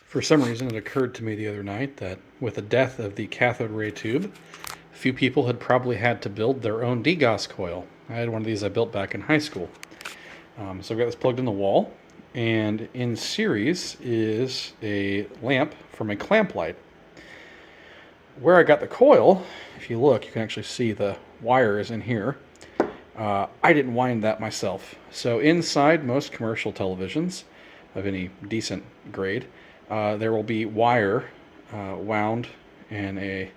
For some reason, it occurred to me the other night that with the death of the cathode ray tube, a few people had probably had to build their own Degauss coil. I had one of these I built back in high school. So I've got this plugged in the wall, and in series is a lamp from a clamp light. Where I got the coil, if you look, you can actually see the wire is in here. I didn't wind that myself. So inside most commercial televisions of any decent grade, there will be wire wound in a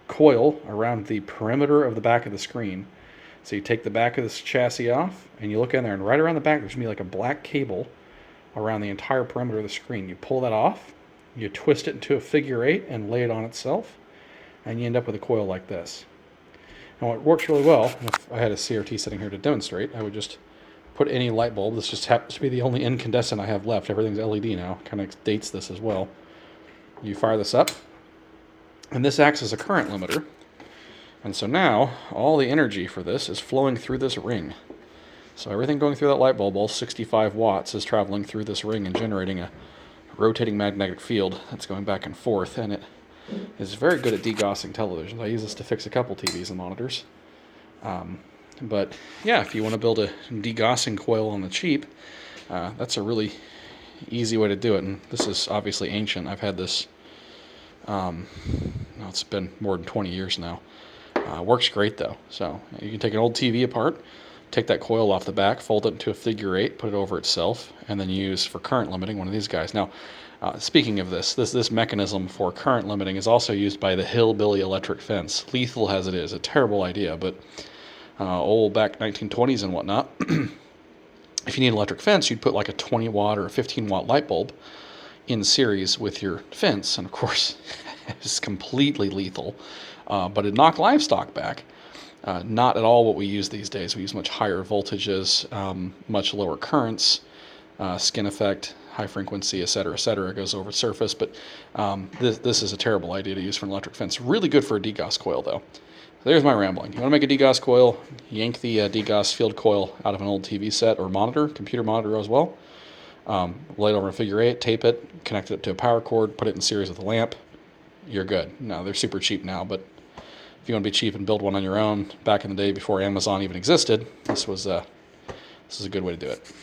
coil around the perimeter of the back of the screen. So you take the back of this chassis off and you look in there, and right around the back there's going to be like a black cable around the entire perimeter of the screen. You pull that off, you twist it into a figure eight and lay it on itself, and you end up with a coil like this. Now it works really well. If I had a CRT sitting here to demonstrate, I would just put any light bulb. This just happens to be the only incandescent I have left. Everything's LED now. Kind of dates this as well. You fire this up, and this acts as a current limiter. And so now all the energy for this is flowing through this ring. So everything going through that light bulb, all 65 watts, is traveling through this ring and generating a rotating magnetic field that's going back and forth. And it is very good at degaussing televisions. I use this to fix a couple TVs and monitors. But yeah, if you want to build a degaussing coil on the cheap, that's a really easy way to do it. And this is obviously ancient. I've had this, it's been more than 20 years now. Works great though. So you can take an old TV apart, take that coil off the back, fold it into a figure eight, put it over itself, and then use for current limiting one of these guys. Now, speaking of this mechanism for current limiting is also used by the hillbilly electric fence. Lethal as it is, a terrible idea, but old back 1920s and whatnot, if you need an electric fence, you'd put like a 20 watt or a 15 watt light bulb in series with your fence, and of course it's completely lethal, but it'd knock livestock back. Not at all what we use these days. We use much higher voltages, much lower currents, skin effect, high frequency, etc., goes over surface. But this is a terrible idea to use for an electric fence. Really good for a Degauss coil, though. So there's my rambling. You want to make a Degauss coil, yank the Degauss field coil out of an old TV set or monitor, computer monitor as well. Lay it over a figure eight, tape it, connect it up to a power cord, put it in series with a lamp. You're good. Now, they're super cheap now, but if you want to be cheap and build one on your own, back in the day before Amazon even existed, this is a good way to do it.